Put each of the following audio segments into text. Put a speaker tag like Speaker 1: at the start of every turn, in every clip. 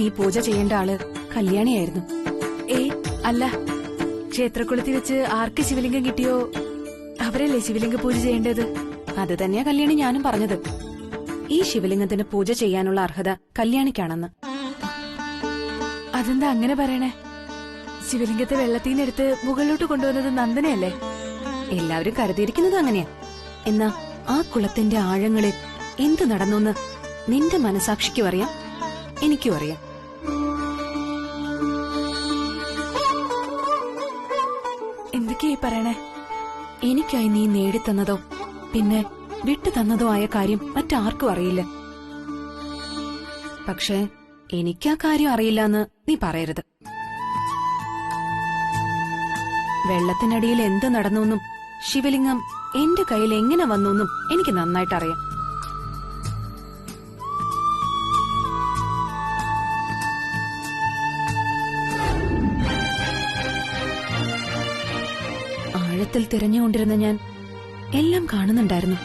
Speaker 1: ഈ പൂജ ചെയ്യേണ്ട ആള് കല്യാണിയായിരുന്നു.
Speaker 2: അല്ല, ക്ഷേത്രക്കുളത്തിൽ വെച്ച് ആർക്ക് ശിവലിംഗം കിട്ടിയോ അവരല്ലേ ശിവലിംഗ പൂജ ചെയ്യേണ്ടത്?
Speaker 1: അത് തന്നെയാ കല്യാണി ഞാനും പറഞ്ഞത്. ഈ ശിവലിംഗത്തിന് പൂജ ചെയ്യാനുള്ള അർഹത കല്യാണിക്കാണെന്ന്.
Speaker 2: അതെന്താ അങ്ങനെ പറയണേ? ശിവലിംഗത്തെ വെള്ളത്തിൽ നിന്നെടുത്ത് മുകളിലോട്ട് കൊണ്ടുവന്നത് നന്ദനയല്ലേ?
Speaker 1: എല്ലാവരും കരുതിയിരിക്കുന്നത് അങ്ങനെയാ. എന്നാ ആ കുളത്തിന്റെ ആഴങ്ങളിൽ എന്ത് നടന്നൂന്ന് നിന്റെ മനസാക്ഷിക്കും അറിയാം, എനിക്കും അറിയാം.
Speaker 2: എന്തൊക്കെയായി പറയണേ?
Speaker 1: എനിക്കായി നീ നേടിത്തന്നതോ പിന്നെ വിട്ടു തന്നതോ ആയ കാര്യം മറ്റാർക്കും അറിയില്ല. പക്ഷേ എനിക്കാ കാര്യം അറിയില്ലെന്ന് നീ പറയരുത്. വെള്ളത്തിനടിയിൽ എന്ത് നടന്നുവെന്നും ശിവലിംഗം എന്റെ കയ്യിൽ എങ്ങനെ വന്നുവെന്നും എനിക്ക് നന്നായിട്ടറിയാം. ആഴത്തിൽ തിരഞ്ഞുകൊണ്ടിരുന്ന ഞാൻ എല്ലാം കാണുന്നുണ്ടായിരുന്നു.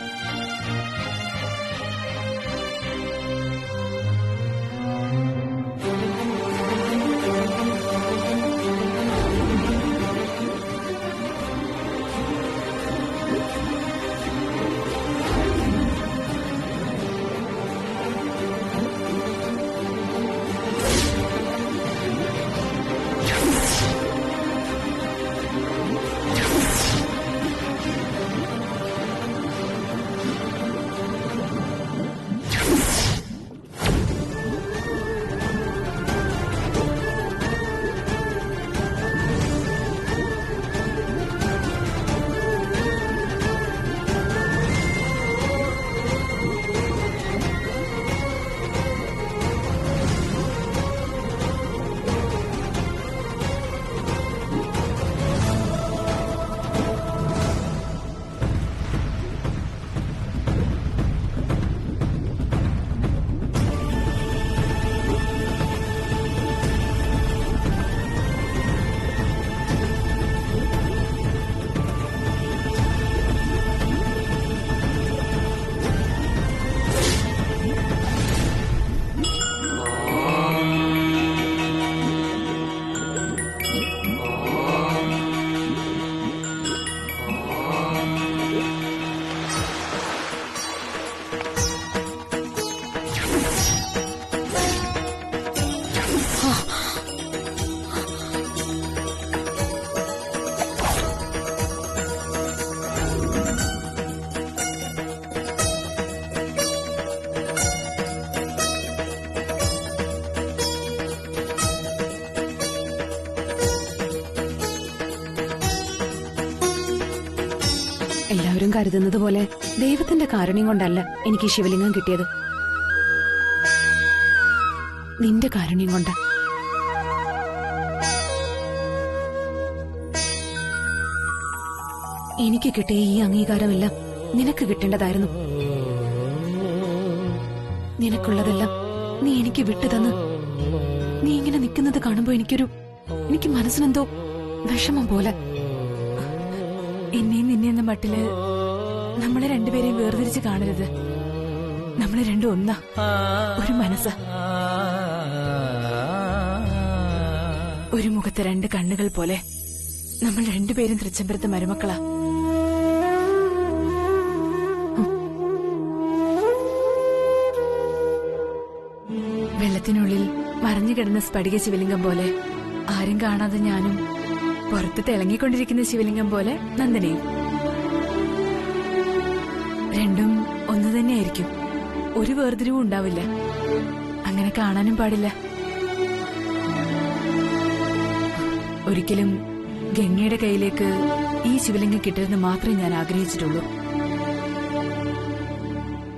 Speaker 1: എല്ലാവരും കരുതുന്നത് പോലെ ദൈവത്തിന്റെ കാരുണ്യം കൊണ്ടല്ല എനിക്ക് ശിവലിംഗം കിട്ടിയത്, നിന്റെ കാരുണ്യം കൊണ്ട്. എനിക്ക് കിട്ടിയ ഈ അംഗീകാരമെല്ലാം നിനക്ക് കിട്ടേണ്ടതായിരുന്നു. നിനക്കുള്ളതെല്ലാം നീ എനിക്ക് വിട്ടുതന്ന് നീ ഇങ്ങനെ നിൽക്കുന്നത് കാണുമ്പോ എനിക്ക് മനസ്സിനെന്തോ വിഷമം പോലെ.
Speaker 2: എന്നെയും നിന്നെ എന്ന മട്ടില് നമ്മളെ രണ്ടുപേരെയും വേർതിരിച്ച് കാണരുത്. നമ്മളെ രണ്ടും ഒന്നാ, ഒരു മനസ്സാ. ഒരു മുഖത്തെ രണ്ട് കണ്ണുകൾ പോലെ നമ്മൾ രണ്ടുപേരും തൃച്ചംബരത്തെ മരുമക്കളാ. വെള്ളത്തിനുള്ളിൽ മറഞ്ഞുകിടന്ന സ്ഫടിക ശിവലിംഗം പോലെ ആരും കാണാതെ ഞാനും, പുറത്ത് തിളങ്ങിക്കൊണ്ടിരിക്കുന്ന ശിവലിംഗം പോലെ നന്ദനയും. രണ്ടും ഒന്നു തന്നെയായിരിക്കും, ഒരു വേർതിരിവും ഉണ്ടാവില്ല. അങ്ങനെ കാണാനും പാടില്ല. ഒരിക്കലും ഗംഗയുടെ കയ്യിലേക്ക് ഈ ശിവലിംഗം കിട്ടരുതെന്ന് മാത്രമേ ഞാൻ ആഗ്രഹിച്ചിട്ടുള്ളൂ.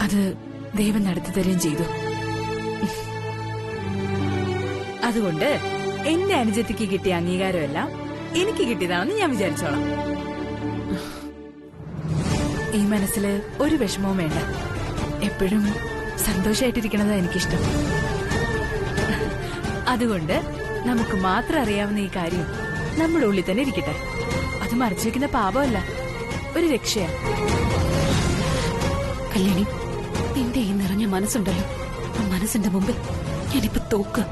Speaker 2: അത് ദൈവം നടത്തി തരുകയും ചെയ്തു. അതുകൊണ്ട് എന്റെ അനുജത്തിക്ക് കിട്ടിയ അംഗീകാരമെല്ലാം എനിക്ക് കിട്ടിയതാണെന്ന് ഞാൻ വിചാരിച്ചോളാം. ഈ മനസ്സില് ഒരു വിഷമവും വേണ്ട. എപ്പോഴും സന്തോഷമായിട്ടിരിക്കണതാ എനിക്കിഷ്ടം. അതുകൊണ്ട് നമുക്ക് മാത്രം അറിയാവുന്ന ഈ കാര്യം നമ്മുടെ ഉള്ളിൽ തന്നെ ഇരിക്കട്ടെ. അത് മറച്ചു വെക്കുന്ന പാപമല്ല, ഒരു രക്ഷയാ.
Speaker 1: കല്യാണി, നിന്റെ ഈ നിറഞ്ഞ മനസ്സുണ്ടല്ലോ, ആ മനസ്സിന്റെ മുമ്പിൽ ഞാനിപ്പോ തോക്ക്.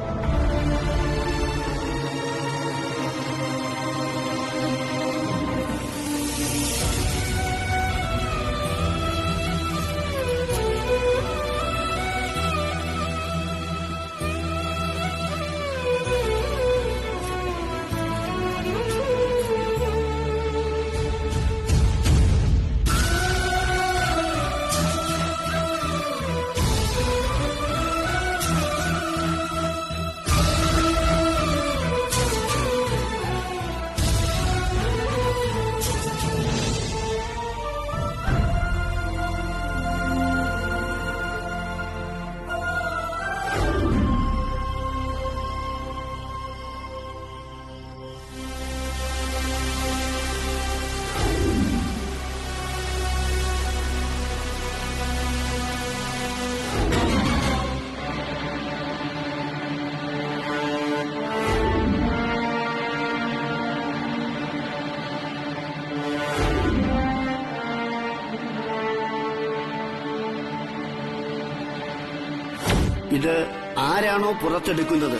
Speaker 3: ഇത് ആരാണോ പുറത്തെടുക്കുന്നത്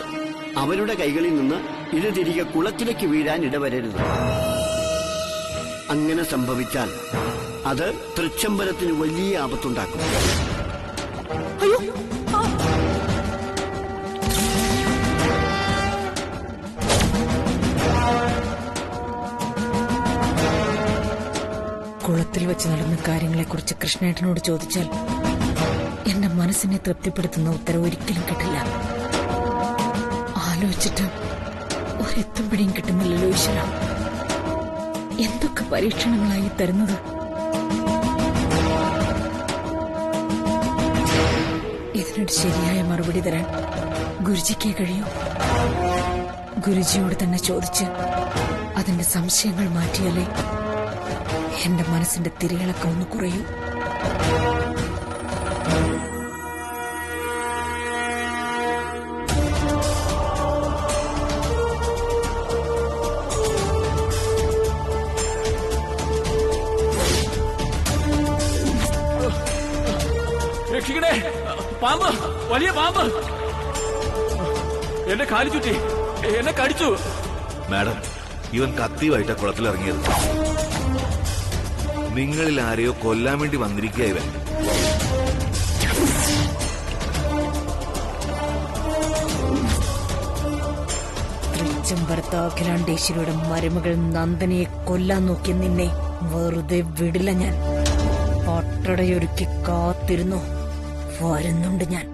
Speaker 3: അവരുടെ കൈകളിൽ നിന്ന് ഇത് തിരികെ കുളത്തിലേക്ക് വീഴാൻ ഇടവരരുത്. അങ്ങനെ സംഭവിച്ചാൽ അത് തൃച്ചംബരത്തിന് വലിയ ആപത്തുണ്ടാക്കും.
Speaker 1: അയ്യോ,
Speaker 4: കുളത്തിൽ വെച്ച് നടന്ന കാര്യങ്ങളെക്കുറിച്ച് കൃഷ്ണേട്ടനോട് ചോദിച്ചാൽ എന്റെ മനസ്സിനെ തൃപ്തിപ്പെടുത്തുന്ന ഉത്തരവ് ഒരിക്കലും കിട്ടില്ല. ആലോചിച്ചിട്ട് ഒരെത്തും പിടിയും കിട്ടുന്നില്ലല്ലോ ഈശ്വര. എന്തൊക്കെ പരീക്ഷണങ്ങളായി തരുന്നത്. ഇതിനൊരു ശരിയായ മറുപടി തരാൻ ഗുരുജിക്ക് കഴിയൂ. ഗുരുജിയോട് തന്നെ ചോദിച്ച് അതിന്റെ സംശയങ്ങൾ മാറ്റിയാലേ എന്റെ മനസ്സിന്റെ തിരയിളക്കം ഒന്ന് കുറയൂ.
Speaker 5: രക്ഷിക്കണേ, പാമ്പ്, വലിയ പാമ്പ് എന്നെ കാലു ചുറ്റി, എന്നെ കടിച്ചു.
Speaker 6: മാഡം, ഇവൻ കത്തിയുമായിട്ടാ കുളത്തിലിറങ്ങിയത്. നിങ്ങളിൽ ആരെയോ കൊല്ലാൻ വേണ്ടി വന്നിരിക്കുക ഇവൻ.
Speaker 4: തൃച്ചംബരത്ത് അഖിലാണ്ടേശ്വരിയുടെ മരുമകൾ നന്ദനയെ കൊല്ലാൻ നോക്കിയ നിന്നെ വെറുതെ വിടില്ല ഞാൻ. പട്ടടയൊരുക്കി കാത്തിരുന്നു. വരുന്നുണ്ട് ഞാൻ.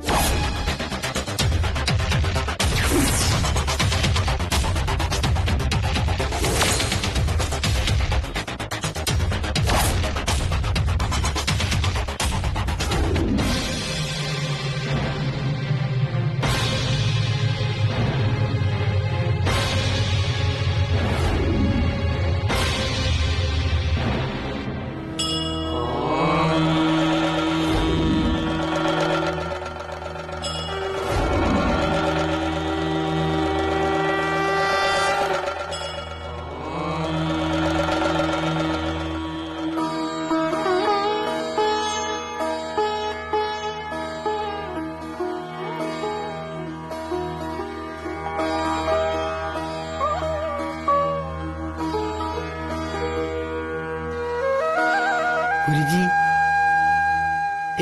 Speaker 7: ഗുരുജി,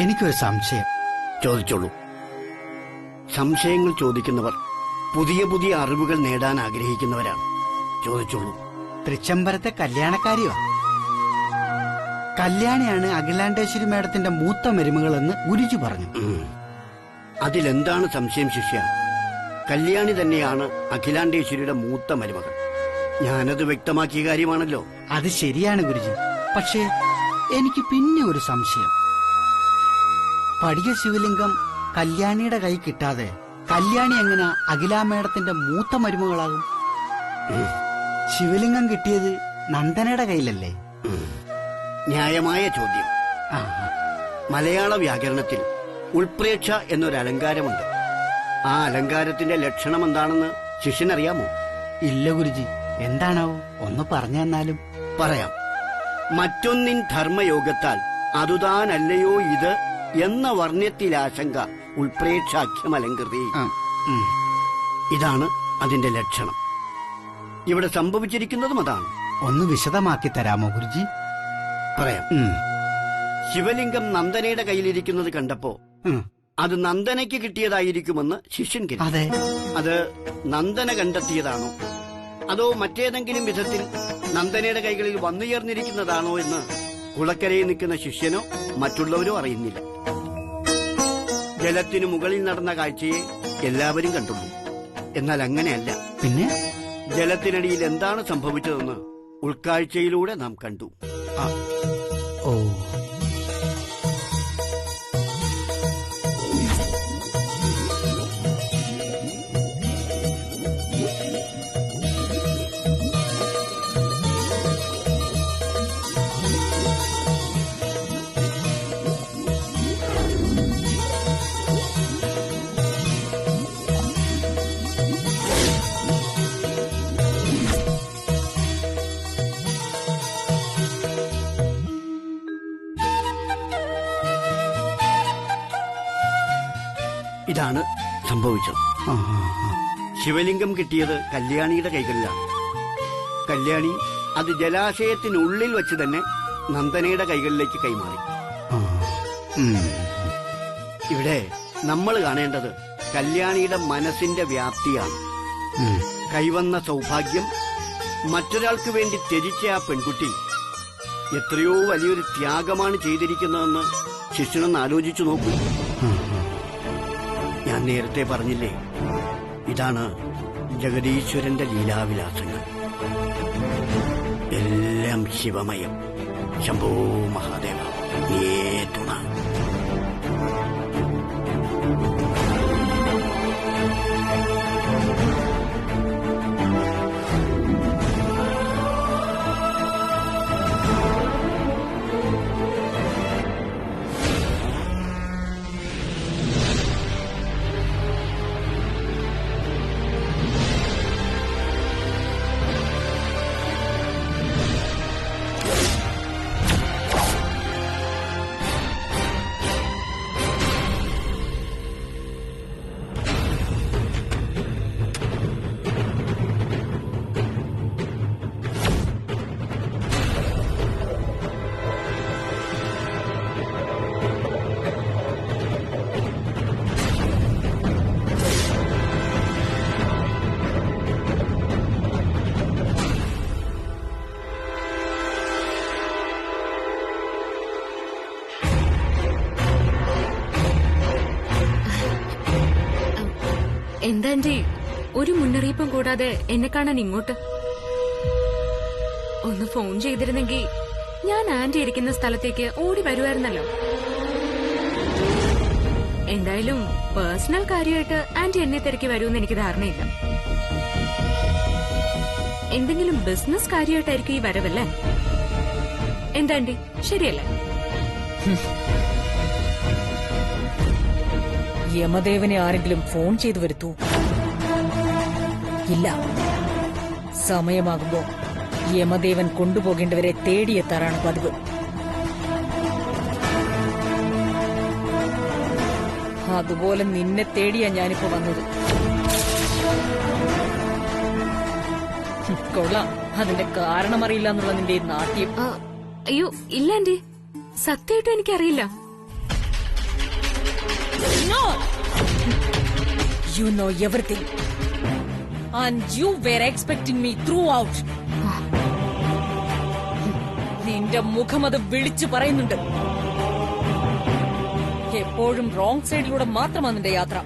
Speaker 7: എനിക്കൊരു സംശയം.
Speaker 3: ചോദിച്ചോളൂ. സംശയങ്ങൾ ചോദിക്കുന്നവർ പുതിയ പുതിയ അറിവുകൾ നേടാൻ ആഗ്രഹിക്കുന്നവരാണ്. ചോദിച്ചോളൂ.
Speaker 7: തൃച്ചംബരത്തെ കല്യാണക്കാരിയോ? കല്യാണിയാണ് അഖിലാണ്ടേശ്വരി മേഡത്തിന്റെ മൂത്ത മരുമകളെന്ന് ഗുരുജി പറഞ്ഞു.
Speaker 3: അതിലെന്താണ് സംശയം ശിഷ്യ? കല്യാണി തന്നെയാണ് അഖിലാണ്ടേശ്വരിയുടെ മൂത്ത മരുമകൾ. ഞാനത് വ്യക്തമാക്കിയ കാര്യമാണല്ലോ.
Speaker 7: അത് ശരിയാണ് ഗുരുജി. പക്ഷേ എനിക്ക് പിന്നെ ഒരു സംശയം. പടിയ ശിവലിംഗം കല്യാണിയുടെ കൈ കിട്ടാതെ കല്യാണി എങ്ങനെ അഖിലാ മേഡത്തിന്റെ മൂത്ത മരുമകളാകും? ശിവലിംഗം കിട്ടിയത് നന്ദനയുടെ കയ്യിലല്ലേ?
Speaker 3: ന്യായമായ ചോദ്യം. മലയാള വ്യാകരണത്തിൽ ഉൾപ്രേക്ഷ എന്നൊരു അലങ്കാരമുണ്ട്. ആ അലങ്കാരത്തിന്റെ ലക്ഷണം എന്താണെന്ന് ശിഷ്യനറിയാമോ?
Speaker 7: ഇല്ല ഗുരുജി. എന്താണാവോ? ഒന്ന് പറഞ്ഞു തന്നാലും.
Speaker 3: പറയാം. മറ്റൊന്നിൻ ധർമ്മയോഗത്താൽ അതുതാനല്ലയോ ഇത് എന്ന വർണ്ണ്യത്തിലാശങ്ക ഉൾപ്രേക്ഷാഖ്യമലങ്കൃതി. ഇതാണ് അതിന്റെ ലക്ഷണം. ഇവിടെ സംഭവിച്ചിരിക്കുന്നതും അതാണ്.
Speaker 7: ഒന്ന് വിശദമാക്കി തരാമോ ഗുരുജി?
Speaker 3: പറയാം. ശിവലിംഗം നന്ദനയുടെ കയ്യിലിരിക്കുന്നത് കണ്ടപ്പോ അത് നന്ദനയ്ക്ക് കിട്ടിയതായിരിക്കുമെന്ന് ശിഷ്യൻ കരുതി.
Speaker 7: അതെ.
Speaker 3: അത് നന്ദന കണ്ടെത്തിയതാണോ അതോ മറ്റേതെങ്കിലും വിധത്തിൽ നന്ദനയുടെ കൈകളിൽ വന്നുചേർന്നിരിക്കുന്നതാണോ എന്ന് കുളക്കരയിൽ നിൽക്കുന്ന ശിഷ്യനോ മറ്റുള്ളവരോ അറിയുന്നില്ല. ജലത്തിനു മുകളിൽ നടന്ന കാഴ്ചയെ എല്ലാവരും കണ്ടുള്ളൂ. എന്നാൽ അങ്ങനെയല്ല.
Speaker 7: പിന്നെ
Speaker 3: ജലത്തിനടിയിൽ എന്താണ് സംഭവിച്ചതെന്ന് ഉൾക്കാഴ്ചയിലൂടെ നാം കണ്ടു.
Speaker 7: ഓ,
Speaker 3: ഇതാണ് സംഭവിച്ചത്. ശിവലിംഗം കിട്ടിയത് കല്യാണിയുടെ കൈകളിലാണ്. കല്യാണി അത് ജലാശയത്തിനുള്ളിൽ വെച്ച് തന്നെ നന്ദനയുടെ കൈകളിലേക്ക് കൈമാറി. ഇവിടെ നമ്മൾ കാണേണ്ടത് കല്യാണിയുടെ മനസ്സിന്റെ വ്യാപ്തിയാണ്. കൈവന്ന സൗഭാഗ്യം മറ്റൊരാൾക്ക് വേണ്ടി ത്യജിച്ച ആ പെൺകുട്ടി എത്രയോ വലിയൊരു ത്യാഗമാണ് ചെയ്തിരിക്കുന്നതെന്ന് ശിഷ്യനൊന്ന് ആലോചിച്ചു നോക്കൂ. ഞാൻ നേരത്തെ പറഞ്ഞില്ലേ, ഇതാണ് ജഗദീശ്വരന്റെ ലീലാവിലാസങ്ങൾ. എല്ലാം ശിവമയം. ശംഭോ മഹാദേവ നീയേ തുണ.
Speaker 1: എന്താ ആന്റി, ഒരു മുന്നറിയിപ്പും കൂടാതെ എന്നെ കാണാൻ ഇങ്ങോട്ട്? ഒന്ന് ഫോൺ ചെയ്തിരുന്നെങ്കിൽ ഞാൻ ആന്റി ഇരിക്കുന്ന സ്ഥലത്തേക്ക് ഓടി വരുമായിരുന്നല്ലോ. എന്തായാലും പേഴ്സണൽ കാര്യമായിട്ട് ആന്റി എന്നെ തിരക്കി വരുമെന്ന് എനിക്ക് ധാരണയില്ല. എന്തെങ്കിലും ബിസിനസ് കാര്യമായിട്ടായിരിക്കും ഈ വരവല്ലേ? എന്താ ആന്റി, ശരിയല്ലേ?
Speaker 4: യമദേവനെ ആരെങ്കിലും ഫോൺ ചെയ്തു വരുത്തൂ? ഇല്ല. സമയമാകുമ്പോ യമദേവൻ കൊണ്ടുപോകേണ്ടവരെ തേടിയെത്താറാണ് പതിവ്. അതുപോലെ നിന്നെ തേടിയാ ഞാനിപ്പോ വന്നത്. കൊള്ളാം, അതിന്റെ കാരണം അറിയില്ല എന്നുള്ള നിന്റെ നാട്യം.
Speaker 1: അയ്യോ ഇല്ല ആന്റി, സത്യമായിട്ടും എനിക്കറിയില്ല.
Speaker 4: No! You know everything. And you were expecting me throughout. നിന്റെ മുഖം അത് വിളിച്ചു പറയുന്നുണ്ട്. എപ്പോഴും റോങ് സൈഡിലൂടെ മാത്രമാണ് നിന്റെ യാത്ര.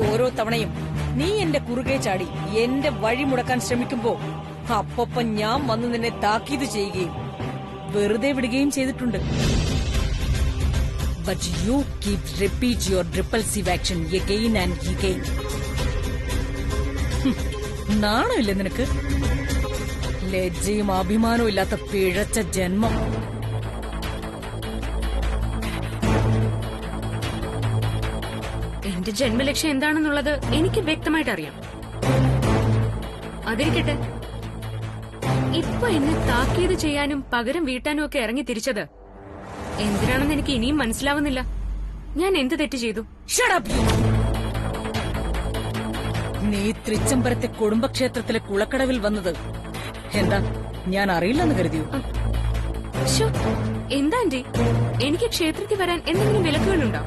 Speaker 4: ഓരോ തവണയും നീ എന്റെ കുറുകെ ചാടി എന്റെ വഴി മുടക്കാൻ ശ്രമിക്കുമ്പോ അപ്പൊപ്പം ഞാൻ വന്ന് നിന്നെ താക്കീത് ചെയ്യുകയും വെറുതെ വിടുകയും ചെയ്തിട്ടുണ്ട്. But you keep repeat your repulsive action again and again. നാണമില്ല നിനക്ക്? ലജ്ജയും അഭിമാനവും ഇല്ലാത്ത പിഴച്ച ജന്മം.
Speaker 1: എന്റെ ജന്മലക്ഷ്യം എന്താണെന്നുള്ളത് എനിക്ക് വ്യക്തമായിട്ട് അറിയാം. അതിരിക്കട്ടെ, ഇപ്പൊ എന്നെ താക്കീത് ചെയ്യാനും പകരം വീട്ടാനും ഒക്കെ ഇറങ്ങി തിരിച്ചത് എന്തിനാണെന്ന് എനിക്ക് ഇനിയും മനസ്സിലാവുന്നില്ല. ഞാൻ എന്ത് തെറ്റ് ചെയ്തു?
Speaker 4: Shut up, you. നീ തൃച്ചംബരത്തെ കുടുംബക്ഷേത്രത്തിലെ കുളക്കടവിൽ വന്നത് എന്താ ഞാൻ അറിയില്ലെന്ന് കരുതിയോ?
Speaker 1: ശ്ശോ, എന്താ ആന്റി, എനിക്ക് ക്ഷേത്രത്തിൽ വരാൻ എന്തെങ്കിലും വിലക്കുകളുണ്ടോ?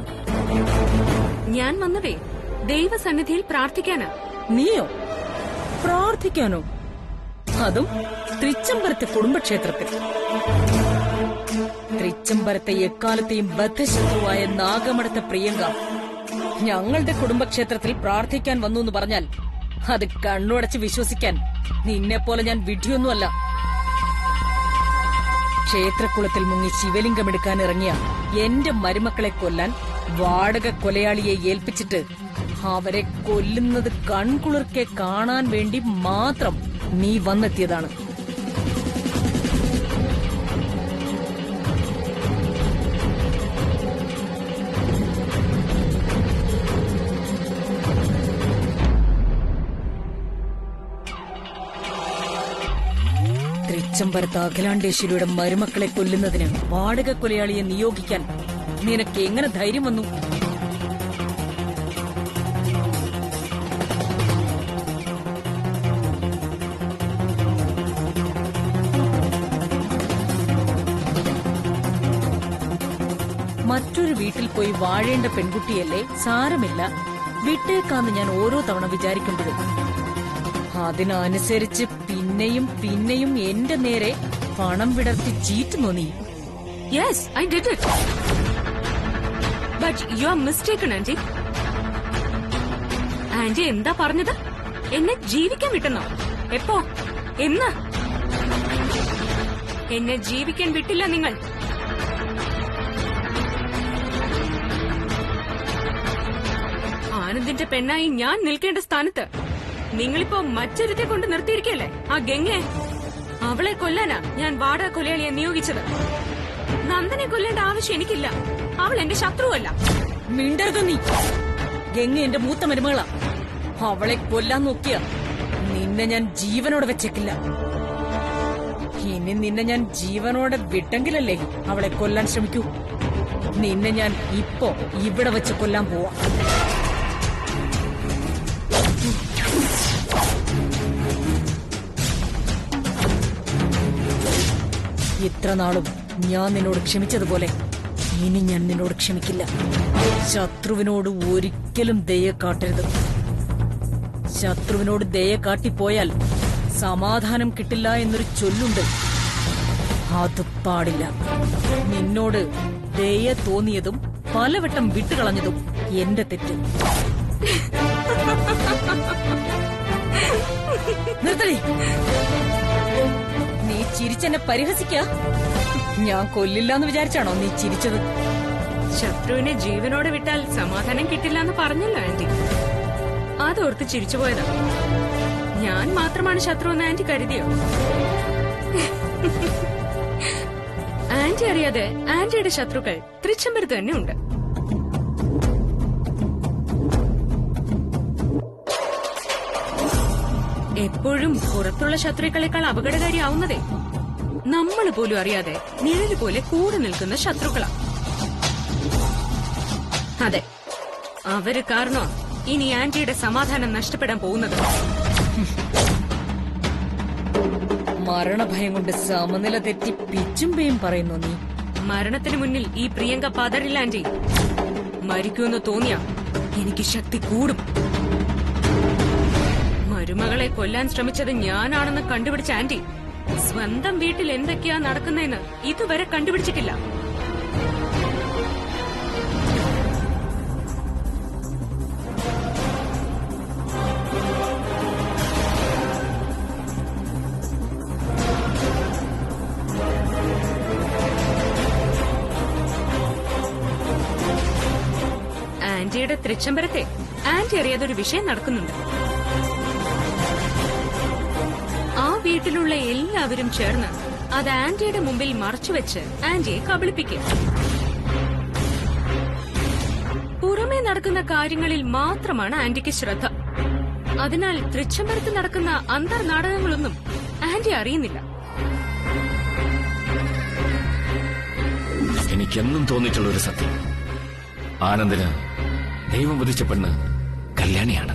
Speaker 1: ഞാൻ വന്നതേ ദൈവസന്നിധിയിൽ പ്രാർത്ഥിക്കാനാ.
Speaker 4: നീയോ പ്രാർത്ഥിക്കാനോ? അതും തൃച്ചംബരത്തെ കുടുംബക്ഷേത്രത്തിൽ? തൃച്ചംബരത്തെ എക്കാലത്തെയും ബദ്ധശത്രുവായ നാഗമടത്തെ പ്രിയങ്ക ഞങ്ങളുടെ കുടുംബക്ഷേത്രത്തിൽ പ്രാർത്ഥിക്കാൻ വന്നു എന്ന് പറഞ്ഞാൽ അത് കണ്ണുടച്ച് വിശ്വസിക്കാൻ നിന്നെപ്പോലെ ഞാൻ വിഡ്ഢിയൊന്നുമല്ല. ക്ഷേത്രക്കുളത്തിൽ മുങ്ങി ശിവലിംഗമെടുക്കാൻ ഇറങ്ങിയ എന്റെ മരുമക്കളെ കൊല്ലാൻ വാടക കൊലയാളിയെ ഏൽപ്പിച്ചിട്ട് അവരെ കൊല്ലുന്നത് കൺകുളിർക്കെ കാണാൻ വേണ്ടി മാത്രം നീ വന്നെത്തിയതാണ്. തൃച്ചംബരത്ത് അഖിലാണ്ടേശ്വരിയുടെ മരുമക്കളെ കൊല്ലുന്നതിന് വാടക കൊലയാളിയെ നിയോഗിക്കാൻ നിനക്ക് എങ്ങനെ ധൈര്യം വന്നു? മറ്റൊരു വീട്ടിൽ പോയി വാഴേണ്ട പെൺകുട്ടിയല്ലേ, സാരമില്ല, വിട്ടേക്കാന്ന് ഞാൻ ഓരോ തവണ വിചാരിക്കുമ്പോഴും അതിനനുസരിച്ച് പിന്നെയും പിന്നെയും എന്റെ നേരെ പണം വിടർത്തി ചീറ്റുന്നു നീ.
Speaker 1: Yes, I did it. But you are mistaken aunty. Aunty എന്താ പറഞ്ഞത്? എന്നെ ജീവിക്കാൻ വിട്ടെന്നോ? എപ്പോ? എന്ന്? എന്നെ ജീവിക്കാൻ വിട്ടില്ല നിങ്ങൾ. ആനന്ദിന്റെ പെണ്ണായി ഞാൻ നിൽക്കേണ്ട സ്ഥാനത്ത് നിങ്ങളിപ്പോ മറ്റൊരുത്തെ കൊണ്ട് നിർത്തിയിരിക്കല്ലേ, ആ ഗംഗയെ. അവളെ കൊല്ലാനാ ഞാൻ വാടക കൊലയാളിയെ നിയോഗിച്ചത്. നന്ദനെ കൊല്ലേണ്ട ആവശ്യം എനിക്കില്ല. അവൾ എന്റെ ശത്രുവല്ല.
Speaker 4: മിണ്ടരുത് നീ. ഗംഗ എന്റെ മൂത്ത മരുമകളാ. അവളെ കൊല്ലാൻ നോക്കിയ നിന്നെ ഞാൻ ജീവനോടെ വെച്ചേക്കില്ല. ഇനി നിന്നെ ഞാൻ ജീവനോടെ വിട്ടെങ്കിലല്ലേ അവളെ കൊല്ലാൻ ശ്രമിക്കൂ. നിന്നെ ഞാൻ ഇപ്പോ ഇവിടെ വെച്ച് കൊല്ലാൻ പോവാ. ഇത്ര നാളും ഞാൻ നിന്നോട് ക്ഷമിച്ചതുപോലെ ഇനി ഞാൻ നിന്നോട് ക്ഷമിക്കില്ല. ശത്രുവിനോട് ഒരിക്കലും ദയ കാട്ടരുത്. ശത്രുവിനോട് ദയ കാട്ടിപ്പോയാൽ സമാധാനം കിട്ടില്ല എന്നൊരു ചൊല്ലുണ്ട്. അത് പാടില്ല. നിന്നോട് ദയ തോന്നിയതും പലവട്ടം വിട്ടുകളഞ്ഞതും എന്റെ തെറ്റ്. നിർത്തടി. നീ ചിരിച്ചെന്നെ പരിഹസിക്ക? ഞാൻ കൊല്ലില്ലാന്ന് വിചാരിച്ചാണോ നീ ചിരിച്ചത്?
Speaker 1: ശത്രുവിനെ ജീവനോടെ വിട്ടാൽ സമാധാനം കിട്ടില്ല എന്ന് പറഞ്ഞല്ലോ ആന്റി. അതോർത്ത് ചിരിച്ചുപോയതാ. ഞാൻ മാത്രമാണ് ശത്രു എന്ന് ആന്റി കരുതിയോ? ആന്റി അറിയാതെ ആന്റിയുടെ ശത്രുക്കൾ തൃച്ചംബരത്ത് തന്നെ ഉണ്ട്. എപ്പോഴും പുറത്തുള്ള ശത്രുക്കളെക്കാൾ അപകടകാരിയാവുന്നതേ നമ്മൾ പോലും അറിയാതെ നിഴല് പോലെ കൂടെ നിൽക്കുന്ന ശത്രുക്കളാ. അതെ, അവര് കാരണോ ഇനി ആന്റിയുടെ സമാധാനം നഷ്ടപ്പെടാൻ പോകുന്നത്.
Speaker 4: മരണഭയം കൊണ്ട് സമനില തെറ്റി പിച്ചുമ്പയും പറയുന്നു നീ.
Speaker 1: മരണത്തിന് മുന്നിൽ ഈ പ്രിയങ്ക പതറില്ല ആന്റി. മരിക്കുമെന്ന് തോന്നിയാ എനിക്ക് ശക്തി കൂടും. മരുമകളെ കൊല്ലാൻ ശ്രമിച്ചത് ഞാനാണെന്ന് കണ്ടുപിടിച്ച ആന്റി സ്വന്തം വീട്ടിൽ എന്തൊക്കെയാ നടക്കുന്നതെന്ന് ഇതുവരെ കണ്ടുപിടിച്ചിട്ടില്ല. ആന്റിയുടെ തൃച്ചംബരത്തെ ആന്റി അറിയാതെ ഒരു വിഷയം നടക്കുന്നുണ്ട്. ആ വീട്ടിലുള്ള എല്ലാവരും ചേർന്ന് അത് ആന്റിയുടെ മുമ്പിൽ മറച്ചുവെച്ച് ആന്റിയെ കബളിപ്പിക്കും. പുറമേ നടക്കുന്ന കാര്യങ്ങളിൽ മാത്രമാണ് ആന്റിക്ക് ശ്രദ്ധ. അതിനാൽ തൃച്ചംബരത്ത് നടക്കുന്ന അന്തർനാടകങ്ങളൊന്നും ആന്റി അറിയുന്നില്ല.
Speaker 5: എനിക്കെന്നും തോന്നിയിട്ടുള്ള ഒരു സത്യം, ആനന്ദിന് ദൈവം വധിച്ച പെണ്ണ് കല്യാണിയാണ്.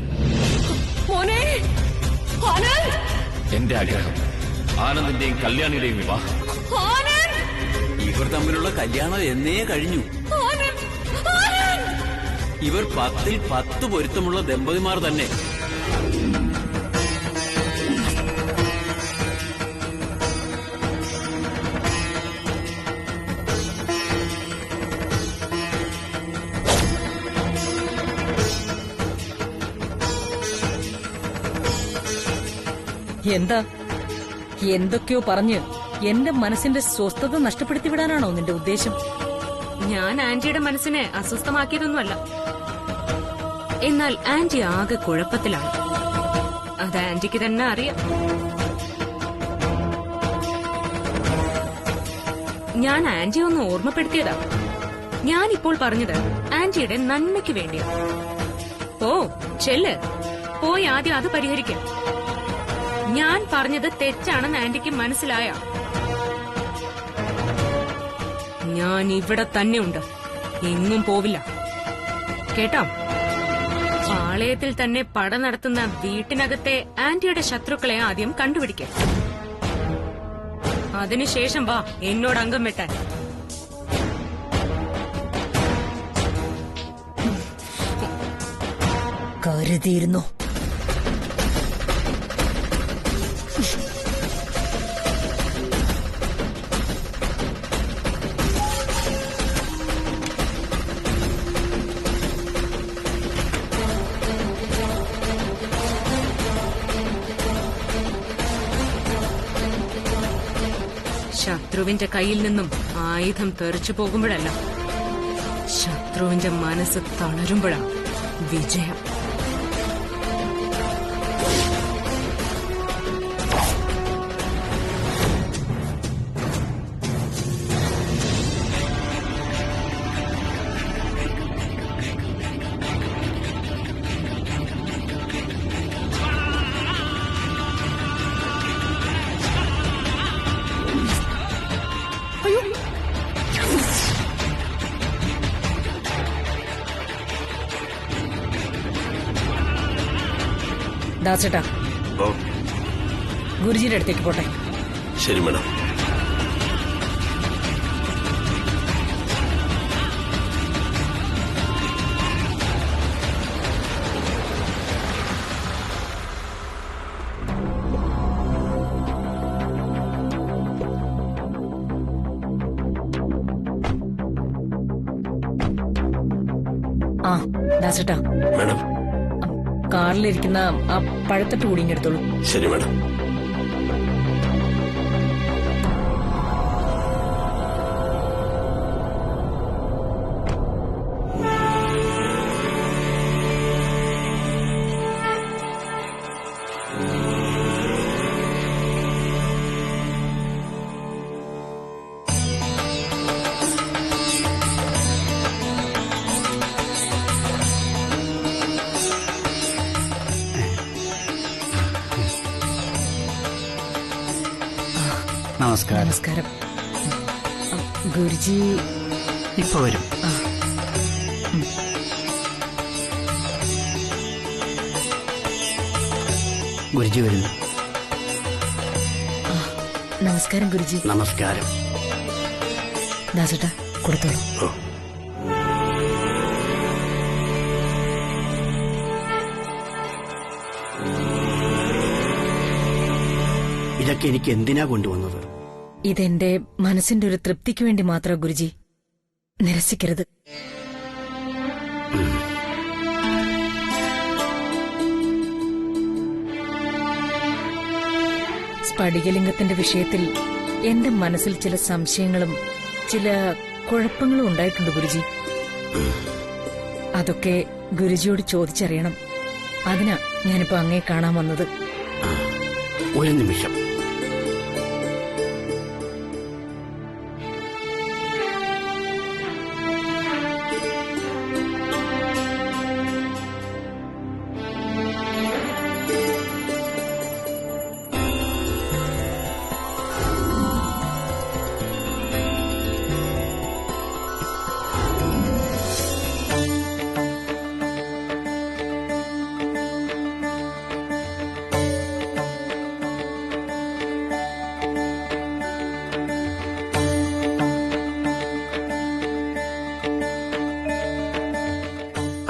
Speaker 5: എന്റെ ആഗ്രഹം ആനന്ദിന്റെയും കല്യാണിയുടെയും വിവാഹം.
Speaker 8: ഇവർ തമ്മിലുള്ള കല്യാണം എന്നേ കഴിഞ്ഞു. ഇവർ 10-ൽ 10 പൊരുത്തമുള്ള ദമ്പതിമാർ തന്നെ.
Speaker 4: എന്താ എന്തൊക്കെയോ പറഞ്ഞ് എന്റെ മനസ്സിന്റെ സ്വസ്ഥത നഷ്ടപ്പെടുത്തി വിടാനാണോ നിന്റെ ഉദ്ദേശം?
Speaker 1: ഞാൻ ആന്റിയുടെ മനസ്സിനെ അസ്വസ്ഥമാക്കിയതൊന്നുമല്ല. എന്നാൽ ആന്റി ആകെ കുഴപ്പത്തിലാണ്. അത് ആന്റിക്ക് തന്നെ അറിയാം. ഞാൻ ആന്റി ഒന്ന് ഓർമ്മപ്പെടുത്തിയതാ. ഞാനിപ്പോൾ പറഞ്ഞത് ആന്റിയുടെ നന്മയ്ക്ക് വേണ്ടിയാ. ഓ ചെല്ല്, പോയി ആദ്യം അത് പരിഹരിക്കാം. ഞാൻ പറഞ്ഞത് തെറ്റാണെന്ന് ആന്റിക്ക് മനസ്സിലായ ഞാൻ ഇവിടെ തന്നെ ഉണ്ട്, എങ്ങും പോവില്ല. കേട്ടോ? പാളയത്തിൽ തന്നെ പട നടത്തുന്ന വീട്ടിനകത്തെ ആന്റിയുടെ ശത്രുക്കളെ ആദ്യം കണ്ടുപിടിക്കാം. അതിനുശേഷം വാ എന്നോട് അംഗം വെട്ടാൻ.
Speaker 4: കരുതിയിരുന്നു.
Speaker 1: ശത്രുവിന്റെ കയ്യിൽ നിന്നും ആയുധം തെറിച്ചു പോകുമ്പോഴല്ല, ശത്രുവിന്റെ മനസ്സ് തളരുമ്പോഴാ വിജയം.
Speaker 4: ദാസേട്ടാ,
Speaker 6: ഓ
Speaker 4: ഗുരുജിയുടെ അടുത്തേക്ക് പോട്ടെ.
Speaker 6: ശരി മാഡം.
Speaker 4: ആ ദാസേട്ടാ,
Speaker 6: മാഡം.
Speaker 4: കാറിലിരിക്കുന്ന ആ പഴത്തട്ട് കൂടി ഇങ്ങെടുത്തോളൂ.
Speaker 6: ശരി മാഡം.
Speaker 7: നമസ്കാരം.
Speaker 4: നമസ്കാരം. ഗുരുജി
Speaker 7: ഇപ്പൊ വരും. ഗുരുജി വരുന്നു.
Speaker 4: നമസ്കാരം ഗുരുജി.
Speaker 3: നമസ്കാരം.
Speaker 4: ദാസേട്ടാ, കൊടുത്തോളൂ.
Speaker 3: ഇതൊക്കെ എനിക്ക് എന്തിനാ കൊണ്ടുവന്നത്?
Speaker 4: ഇതെന്റെ മനസ്സിന്റെ ഒരു തൃപ്തിക്ക് വേണ്ടി മാത്രം ഗുരുജി. നിരസിക്കരുത്. സ്ഫടികലിംഗത്തിന്റെ വിഷയത്തിൽ എന്റെ മനസ്സിൽ ചില സംശയങ്ങളും ചില കുഴപ്പങ്ങളും ഉണ്ടായിട്ടുണ്ട് ഗുരുജി. അതൊക്കെ ഗുരുജിയോട് ചോദിച്ചറിയണം. അതിനാ ഞാനിപ്പോ അങ്ങേ കാണാൻ വന്നത്.
Speaker 3: ഒരു നിമിഷം.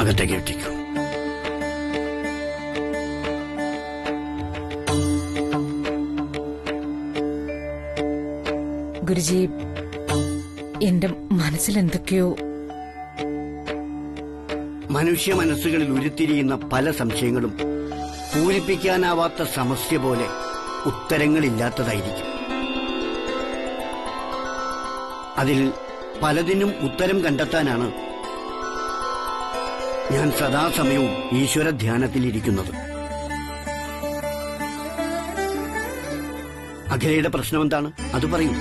Speaker 3: അകത്തേക്ക് എത്തിക്കൂ.
Speaker 4: ഗുരുജി, എന്റെ മനസ്സിൽ എന്തൊക്കെയോ.
Speaker 3: മനുഷ്യ മനസ്സുകളിൽ ഉരുത്തിരിയുന്ന പല സംശയങ്ങളും പൂരിപ്പിക്കാനാവാത്ത സമസ്യ പോലെ ഉത്തരങ്ങളില്ലാത്തതായിരിക്കും. അതിൽ പലതിനും ഉത്തരം കണ്ടെത്താനാണ് ഞാൻ സദാസമയവും ഈശ്വര ധ്യാനത്തിലിരിക്കുന്നത്. അഖിലയുടെ പ്രശ്നം എന്താണ്? അത് പറയൂ.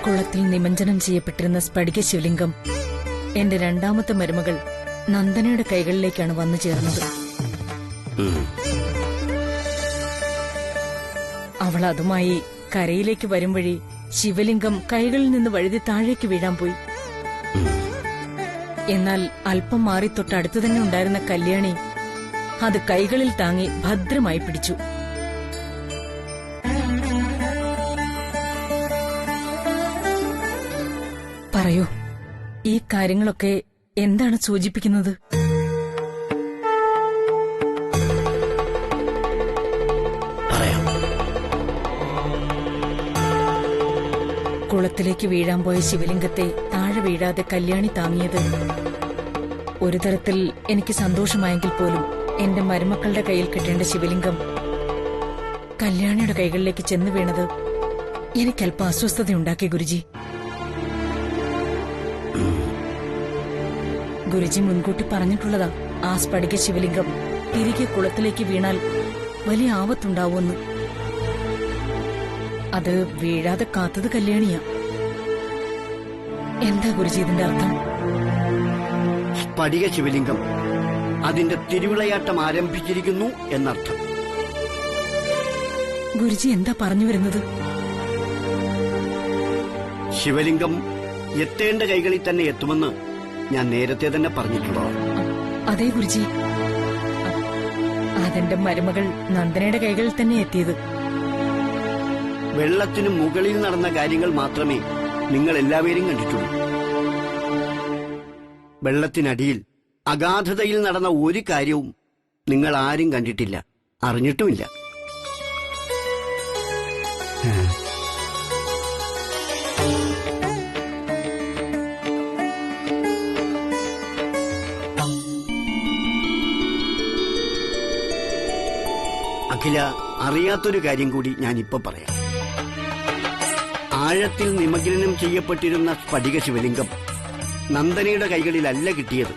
Speaker 4: കുളത്തിൽ നിമഞ്ജനം ചെയ്യപ്പെട്ടിരുന്ന സ്ഫടിക ശിവലിംഗം എന്റെ രണ്ടാമത്തെ മരുമകൾ നന്ദനയുടെ കൈകളിലേക്കാണ് വന്നു ചേർന്നത്. അവൾ അതുമായി കരയിലേക്ക് വരും വഴി ശിവലിംഗം കൈകളിൽ നിന്ന് വഴുതി താഴേക്ക് വീഴാൻ പോയി. എന്നാൽ അല്പം മാറി തൊട്ടടുത്തു തന്നെ ഉണ്ടായിരുന്ന കല്യാണി അത് കൈകളിൽ താങ്ങി ഭദ്രമായി പിടിച്ചു. പറയൂ, ഈ കാര്യങ്ങളൊക്കെ എന്താണ് സൂചിപ്പിക്കുന്നത്? കുളത്തിലേക്ക് വീഴാൻ പോയ ശിവലിംഗത്തെ താഴെ വീഴാതെ കല്യാണി താങ്ങിയത് ഒരു തരത്തിൽ എനിക്ക് സന്തോഷമായെങ്കിൽ പോലും എന്റെ മരുമക്കളുടെ കയ്യിൽ കിട്ടേണ്ട ശിവലിംഗം കല്യാണിയുടെ കൈകളിലേക്ക് ചെന്ന് വീണത് എനിക്കല്പം അസ്വസ്ഥതയുണ്ടാക്കി ഗുരുജി. ഗുരുജി മുൻകൂട്ടി പറഞ്ഞിട്ടുള്ളതാ ആ സ്ഫടിക ശിവലിംഗം തിരികെ കുളത്തിലേക്ക് വീണാൽ വലിയ ആപത്തുണ്ടാവുമെന്ന്. അത് വീഴാതെ കാത്തത് കല്യാണിയാ. എന്താ ഗുരുജി ഇതിന്റെ അർത്ഥം?
Speaker 3: സ്ഫടിക ശിവലിംഗം അതിന്റെ തിരുവിളയാട്ടം ആരംഭിച്ചിരിക്കുന്നു എന്നർത്ഥം.
Speaker 4: ഗുരുജി എന്താ പറഞ്ഞു വരുന്നത്?
Speaker 3: ശിവലിംഗം എത്തേണ്ട കൈകളിൽ തന്നെ എത്തുമെന്ന് ഞാൻ നേരത്തെ തന്നെ പറഞ്ഞിട്ടുള്ളതാണ്.
Speaker 4: അതേ ഗുരുജി, അതെന്റെ മരുമകൾ നന്ദനയുടെ കൈകളിൽ തന്നെ എത്തിയത്.
Speaker 3: വെള്ളത്തിനു മുകളിൽ നടന്ന കാര്യങ്ങൾ മാത്രമേ നിങ്ങൾ എല്ലാവരും കണ്ടിട്ടുള്ളൂ. വെള്ളത്തിനടിയിൽ അഗാധതയിൽ നടന്ന ഒരു കാര്യവും നിങ്ങൾ ആരും കണ്ടിട്ടില്ല, അറിഞ്ഞിട്ടുമില്ല. അഖില അറിയാത്തൊരു കാര്യം കൂടി ഞാനിപ്പോ പറയാം. ആഴത്തിൽ നിമഗ്നം ചെയ്യപ്പെട്ടിരുന്ന സ്ഫടിക ശിവലിംഗം നന്ദനയുടെ കൈകളിലല്ല കിട്ടിയത്.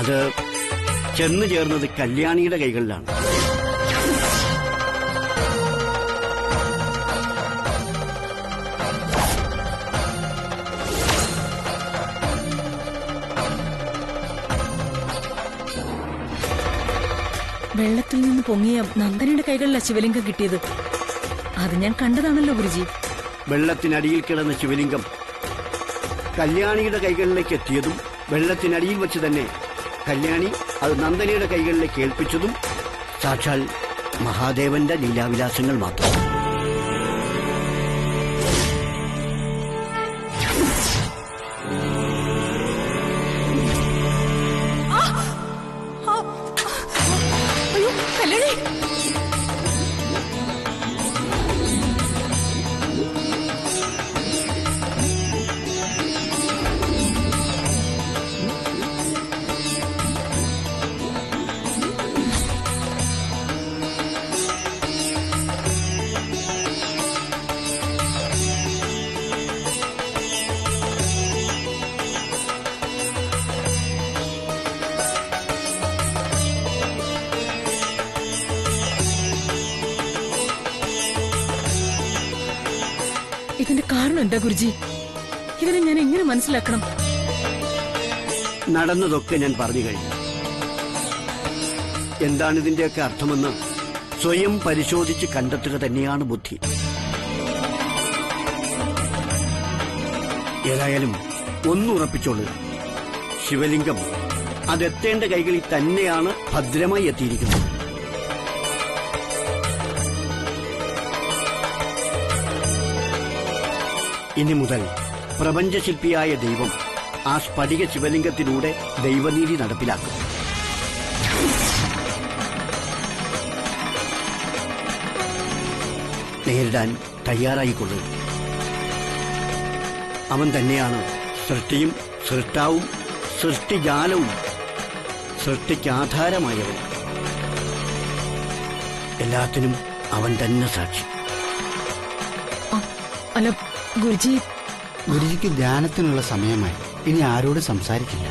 Speaker 3: അത് ചെന്നു ചേർന്നത് കല്യാണിയുടെ കൈകളിലാണ്.
Speaker 4: വെള്ളത്തിൽ നിന്ന് പൊങ്ങിയ നന്ദനയുടെ കൈകളിലാണ് ശിവലിംഗം കിട്ടിയത്. അത് ഞാൻ കണ്ടതാണല്ലോ ഗുരുജി.
Speaker 3: വെള്ളത്തിനടിയിൽ കിടന്ന ശിവലിംഗം കല്യാണിയുടെ കൈകളിലേക്ക് എത്തിയതും വെള്ളത്തിനടിയിൽ വെച്ച് തന്നെ കല്യാണി അത് നന്ദനയുടെ കൈകളിലേക്ക് ഏൽപ്പിച്ചതും സാക്ഷാൽ മഹാദേവന്റെ ലീലാവിലാസങ്ങൾ മാത്രം.
Speaker 4: ഇതിന്റെ കാരണം എന്താ ഗുരുജി? ഇതിനെ ഞാൻ എങ്ങനെ മനസ്സിലാക്കണം?
Speaker 3: നടന്നതൊക്കെ ഞാൻ പറഞ്ഞു കഴിഞ്ഞു. എന്താണിതിന്റെയൊക്കെ അർത്ഥമെന്ന് സ്വയം പരിശോധിച്ച് കണ്ടെത്തുക തന്നെയാണ് ബുദ്ധി. ഏതായാലും ഒന്നുറപ്പിച്ചോളൂ, ശിവലിംഗം അതെത്തേണ്ട കൈകളിൽ തന്നെയാണ് ഭദ്രമായി എത്തിയിരിക്കുന്നത്. ഇനി മുതൽ പ്രപഞ്ചശില്പിയായ ദൈവം ആ സ്ഫടിക ശിവലിംഗത്തിലൂടെ ദൈവനീതി നടപ്പിലാക്കും. നേരിടാൻ തയ്യാറായിക്കൊള്ളുക. അവൻ തന്നെയാണ് സൃഷ്ടിയും സൃഷ്ടാവും സൃഷ്ടിജാലവും സൃഷ്ടിക്കാധാരമായവൻ. എല്ലാത്തിനും അവൻ തന്നെ സാക്ഷി.
Speaker 4: അല്ല ഗുരുജി,
Speaker 7: ഗുരുജിക്ക് ധ്യാനത്തിനുള്ള സമയമായി. ഇനി ആരോട് സംസാരിക്കില്ല.